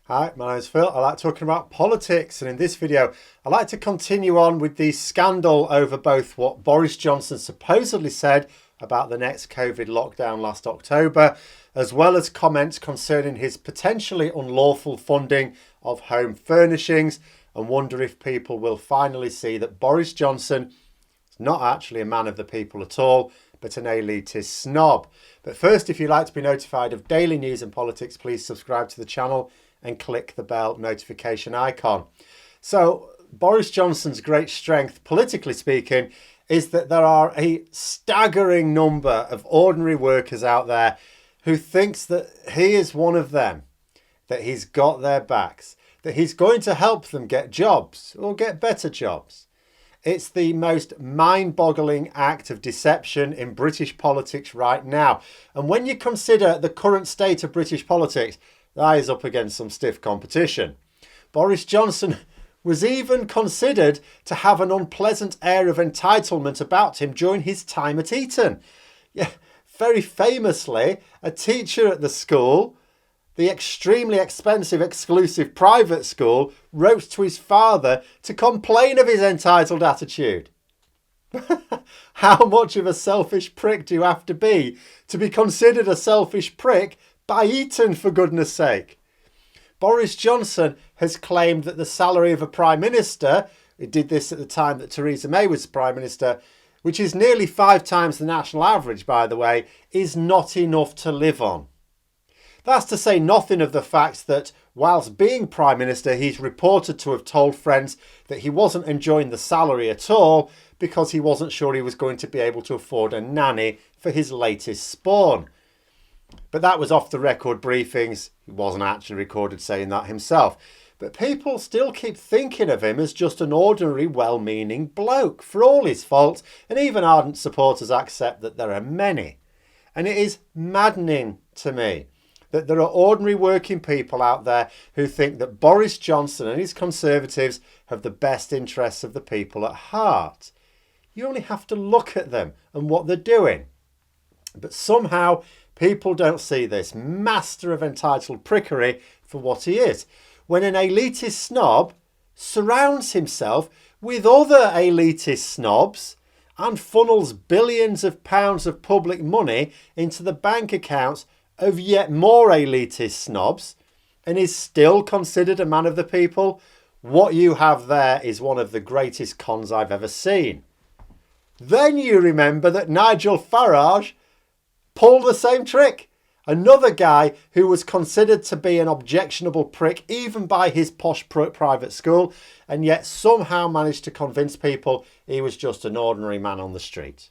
Hi, my name's Phil. I like talking about politics, and in this video I like to continue on with the scandal over both what Boris Johnson supposedly said about the next COVID lockdown last October, as well as comments concerning his potentially unlawful funding of home furnishings, and wonder if people will finally see that Boris Johnson is not actually a man of the people at all, but an elitist snob. But first, if you'd like to be notified of daily news and politics, please subscribe to the channel and click the bell notification icon. So Boris Johnson's great strength, politically speaking, is that there are a staggering number of ordinary workers out there who thinks that he is one of them, that he's got their backs, that he's going to help them get jobs or get better jobs. It's the most mind-boggling act of deception in British politics right now. And when you consider the current state of British politics, that is up against some stiff competition. Boris Johnson was even considered to have an unpleasant air of entitlement about him during his time at Eton. Yeah, very famously, a teacher at the school, the extremely expensive, exclusive private school, wrote to his father to complain of his entitled attitude. How much of a selfish prick do you have to be considered a selfish prick by Eton, for goodness sake? Boris Johnson has claimed that the salary of a Prime Minister, he did this at the time that Theresa May was Prime Minister, which is nearly 5 times the national average, by the way, is not enough to live on. That's to say nothing of the fact that whilst being Prime Minister, he's reported to have told friends that he wasn't enjoying the salary at all because he wasn't sure he was going to be able to afford a nanny for his latest spawn. But that was off the record briefings. He wasn't actually recorded saying that himself. But people still keep thinking of him as just an ordinary, well-meaning bloke, for all his faults, and even ardent supporters accept that there are many. And it is maddening to me that there are ordinary working people out there who think that Boris Johnson and his Conservatives have the best interests of the people at heart. You only have to look at them and what they're doing. But somehow people don't see this master of entitled prickery for what he is, when an elitist snob surrounds himself with other elitist snobs and funnels billions of pounds of public money into the bank accounts of yet more elitist snobs, and is still considered a man of the people. What you have there is one of the greatest cons I've ever seen. Then you remember that Nigel Farage pulled the same trick. Another guy who was considered to be an objectionable prick even by his posh private school, and yet somehow managed to convince people he was just an ordinary man on the street.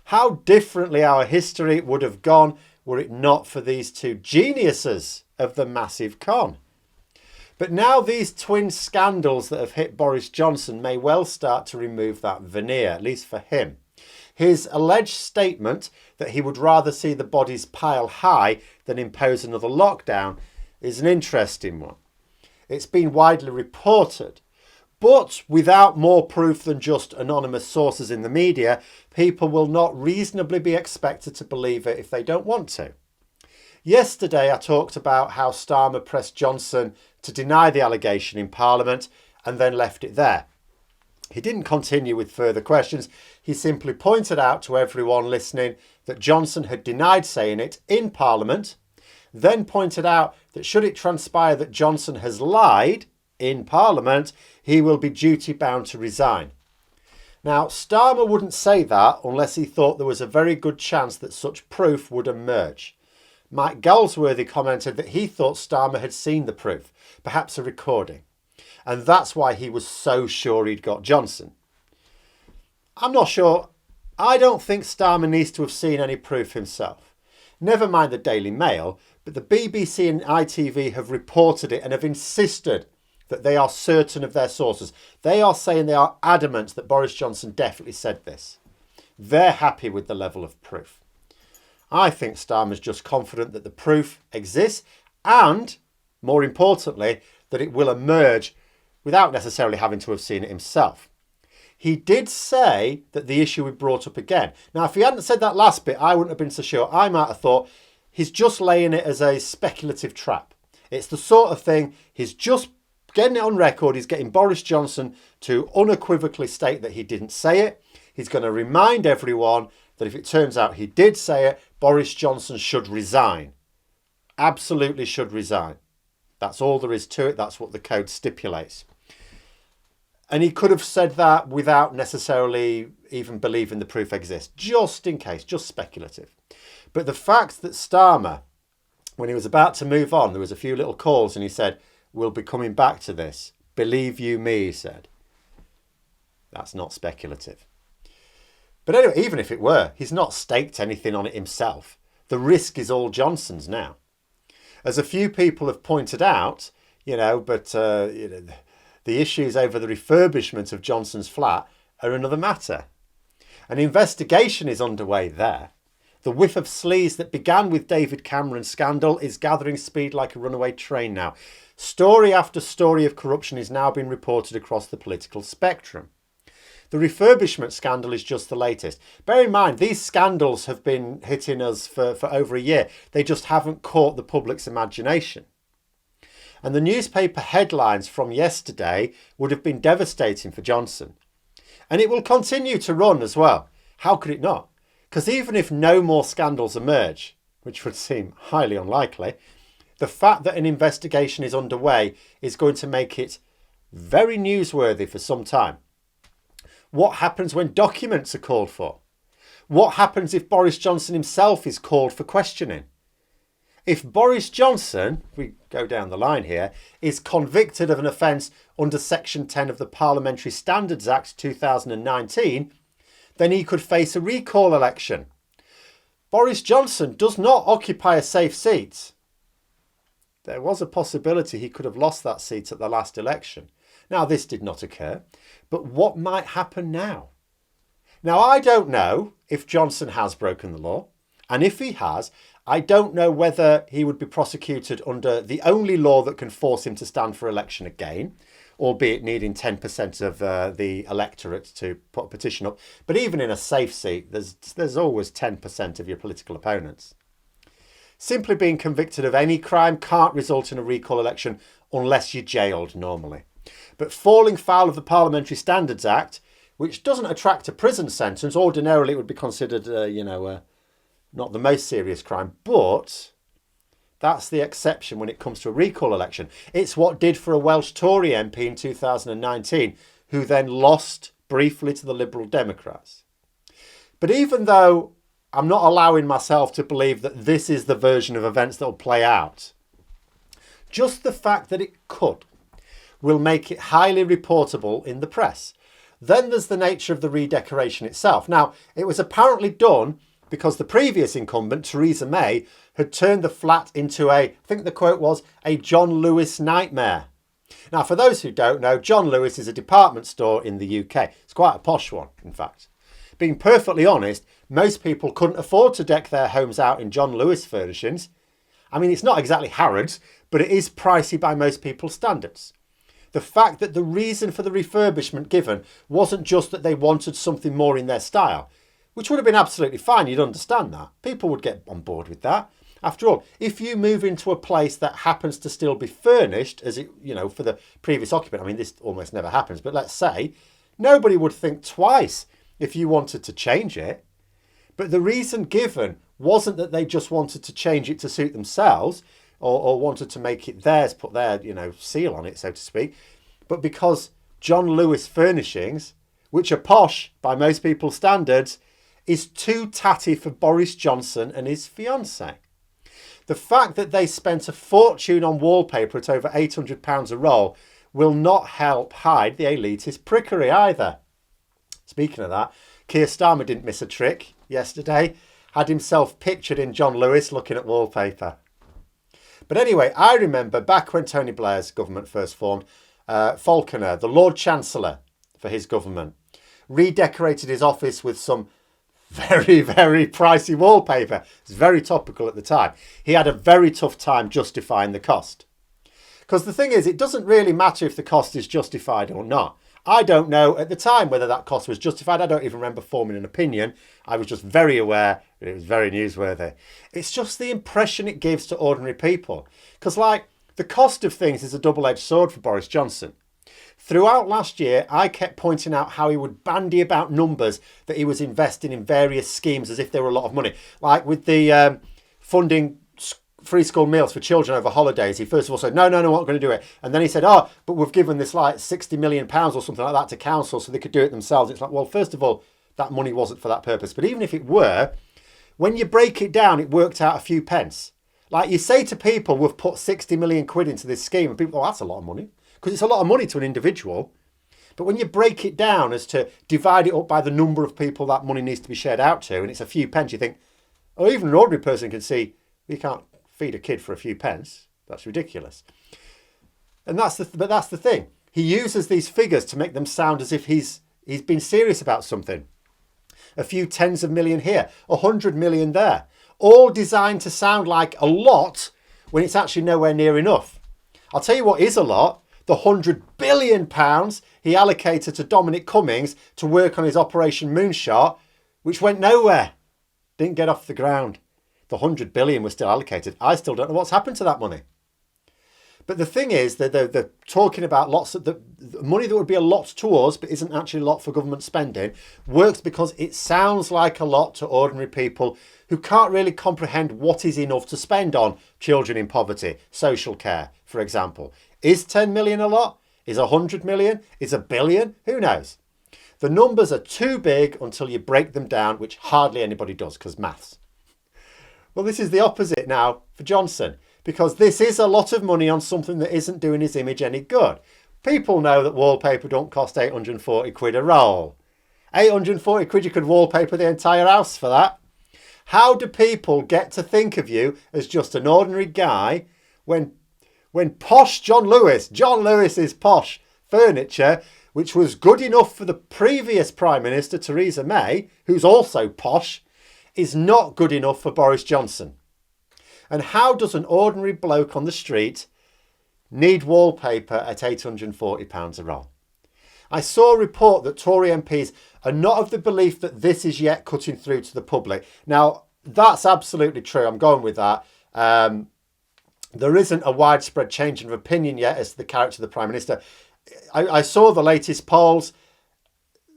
How differently our history would have gone were it not for these two geniuses of the massive con. But now these twin scandals that have hit Boris Johnson may well start to remove that veneer, at least for him. His alleged statement that he would rather see the bodies pile high than impose another lockdown is an interesting one. It's been widely reported, but without more proof than just anonymous sources in the media, people will not reasonably be expected to believe it if they don't want to. Yesterday I talked about how Starmer pressed Johnson to deny the allegation in Parliament and then left it there. He didn't continue with further questions. He simply pointed out to everyone listening that Johnson had denied saying it in Parliament, then pointed out that should it transpire that Johnson has lied in Parliament, he will be duty-bound to resign. Now, Starmer wouldn't say that unless he thought there was a very good chance that such proof would emerge. Mike Galsworthy commented that he thought Starmer had seen the proof, perhaps a recording, and that's why he was so sure he'd got Johnson. I'm not sure. I don't think Starmer needs to have seen any proof himself. Never mind the Daily Mail, but the BBC and ITV have reported it and have insisted that they are certain of their sources. They are saying they are adamant that Boris Johnson definitely said this. They're happy with the level of proof. I think Starmer's just confident that the proof exists and, more importantly, that it will emerge without necessarily having to have seen it himself. He did say that the issue would be brought up again. Now, if he hadn't said that last bit, I wouldn't have been so sure. I might have thought he's just laying it as a speculative trap. It's the sort of thing he's just getting it on record. He's getting Boris Johnson to unequivocally state that he didn't say it. He's going to remind everyone that if it turns out he did say it, Boris Johnson should resign. Absolutely should resign. That's all there is to it. That's what the code stipulates. And he could have said that without necessarily even believing the proof exists, just in case, just speculative. But the fact that Starmer, when he was about to move on, there was a few little calls and he said, "We'll be coming back to this. Believe you me," he said. That's not speculative. But anyway, even if it were, he's not staked anything on it himself. The risk is all Johnson's now. As a few people have pointed out, the issues over the refurbishment of Johnson's flat are another matter. An investigation is underway there. The whiff of sleaze that began with David Cameron's scandal is gathering speed like a runaway train now. Story after story of corruption is now being reported across the political spectrum. The refurbishment scandal is just the latest. Bear in mind, these scandals have been hitting us for over a year. They just haven't caught the public's imagination. And the newspaper headlines from yesterday would have been devastating for Johnson. And it will continue to run as well. How could it not? Because even if no more scandals emerge, which would seem highly unlikely, the fact that an investigation is underway is going to make it very newsworthy for some time. What happens when documents are called for? What happens if Boris Johnson himself is called for questioning? If Boris Johnson, if we go down the line here, is convicted of an offence under Section 10 of the Parliamentary Standards Act 2019, then he could face a recall election. Boris Johnson does not occupy a safe seat. There was a possibility he could have lost that seat at the last election. Now, this did not occur, but what might happen now? Now, I don't know if Johnson has broken the law, and if he has, I don't know whether he would be prosecuted under the only law that can force him to stand for election again, albeit needing 10% of the electorate to put a petition up. But even in a safe seat, there's always 10% of your political opponents. Simply being convicted of any crime can't result in a recall election unless you're jailed normally. But falling foul of the Parliamentary Standards Act, which doesn't attract a prison sentence, ordinarily it would be considered, not the most serious crime, but that's the exception when it comes to a recall election. It's what did for a Welsh Tory MP in 2019, who then lost briefly to the Liberal Democrats. But even though I'm not allowing myself to believe that this is the version of events that will play out, just the fact that it could will make it highly reportable in the press. Then there's the nature of the redecoration itself. Now, it was apparently done because the previous incumbent, Theresa May, had turned the flat into I think the quote was, a John Lewis nightmare. Now, for those who don't know, John Lewis is a department store in the UK. It's quite a posh one, in fact. Being perfectly honest, most people couldn't afford to deck their homes out in John Lewis furnishings. I mean, it's not exactly Harrods, but it is pricey by most people's standards. The fact that the reason for the refurbishment given wasn't just that they wanted something more in their style, which would have been absolutely fine, you'd understand that. People would get on board with that. After all, if you move into a place that happens to still be furnished, as it, for the previous occupant, I mean, this almost never happens, but let's say, nobody would think twice if you wanted to change it. But the reason given wasn't that they just wanted to change it to suit themselves, or wanted to make it theirs, put their, seal on it, so to speak, but because John Lewis furnishings, which are posh by most people's standards, is too tatty for Boris Johnson and his fiancée. The fact that they spent a fortune on wallpaper at over £800 a roll will not help hide the elitist prickery either. Speaking of that, Keir Starmer didn't miss a trick yesterday, had himself pictured in John Lewis looking at wallpaper. But anyway, I remember back when Tony Blair's government first formed, Falconer, the Lord Chancellor for his government, redecorated his office with some very, very pricey wallpaper. It was very topical at the time. He had a very tough time justifying the cost. Because the thing is, it doesn't really matter if the cost is justified or not. I don't know at the time whether that cost was justified. I don't even remember forming an opinion. I was just very aware that it was very newsworthy. It's just the impression it gives to ordinary people. Because The cost of things is a double-edged sword for Boris Johnson. Throughout last year, I kept pointing out how he would bandy about numbers that he was investing in various schemes as if they were a lot of money. Like with the funding free school meals for children over holidays, he first of all said, no, we're not going to do it. And then he said, oh, but we've given this like £60 million or something like that to councils so they could do it themselves. It's like, well, first of all, that money wasn't for that purpose. But even if it were, when you break it down, it worked out a few pence. Like you say to people, we've put 60 million quid into this scheme, and people, oh, that's a lot of money. Because it's a lot of money to an individual. But when you break it down as to divide it up by the number of people that money needs to be shared out to, and it's a few pence, you think, oh, even an ordinary person can see, you can't feed a kid for a few pence. That's ridiculous. And that's the thing. He uses these figures to make them sound as if he's been serious about something. A few tens of million here, 100 million there, all designed to sound like a lot when it's actually nowhere near enough. I'll tell you what is a lot. The £100 billion he allocated to Dominic Cummings to work on his Operation Moonshot, which went nowhere. Didn't get off the ground. The 100 billion was still allocated. I still don't know what's happened to that money. But the thing is that they're talking about lots of the money that would be a lot to us, but isn't actually a lot for government spending, works because it sounds like a lot to ordinary people who can't really comprehend what is enough to spend on children in poverty, social care, for example. Is 10 million a lot? Is 100 million? Is a billion? Who knows? The numbers are too big until you break them down, which hardly anybody does because maths. Well, this is the opposite now for Johnson, because this is a lot of money on something that isn't doing his image any good. People know that wallpaper don't cost 840 quid a roll. 840 quid, you could wallpaper the entire house for that. How do people get to think of you as just an ordinary guy when posh John Lewis's posh furniture, which was good enough for the previous Prime Minister, Theresa May, who's also posh, is not good enough for Boris Johnson? And how does an ordinary bloke on the street need wallpaper at £840 a roll? I saw a report that Tory MPs are not of the belief that this is yet cutting through to the public. Now, that's absolutely true. I'm going with that. There isn't a widespread change of opinion yet as to the character of the Prime Minister. I saw the latest polls.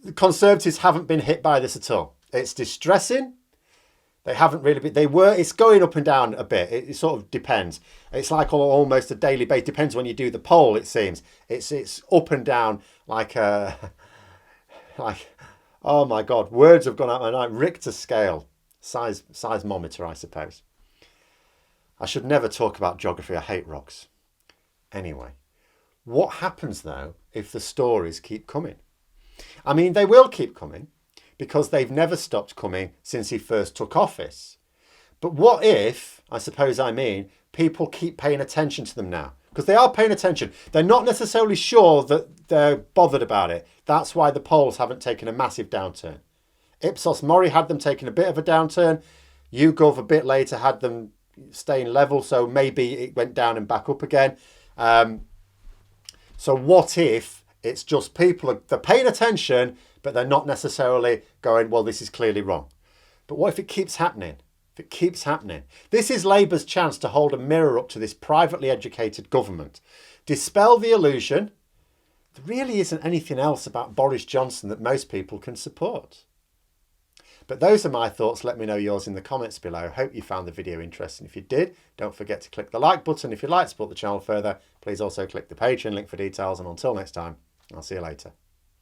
The Conservatives haven't been hit by this at all. It's distressing. They haven't really been. It's going up and down a bit. It sort of depends. It's like almost a daily base. Depends when you do the poll, it seems. It's up and down like oh my God, words have gone out my night. Richter scale, seismometer, I suppose. I should never talk about geography. I hate rocks. Anyway, what happens though if the stories keep coming? I mean, they will keep coming, because they've never stopped coming since he first took office. But what if, I suppose I mean, people keep paying attention to them now? Because they are paying attention. They're not necessarily sure that they're bothered about it. That's why the polls haven't taken a massive downturn. Ipsos Mori had them taking a bit of a downturn. YouGov a bit later had them staying level, so maybe it went down and back up again. So what if it's just people, they're paying attention, but they're not necessarily going, well, this is clearly wrong. But what if it keeps happening? If it keeps happening? This is Labour's chance to hold a mirror up to this privately educated government. Dispel the illusion. There really isn't anything else about Boris Johnson that most people can support. But those are my thoughts. Let me know yours in the comments below. Hope you found the video interesting. If you did, don't forget to click the like button. If you'd like to support the channel further, please also click the Patreon link for details. And until next time, I'll see you later.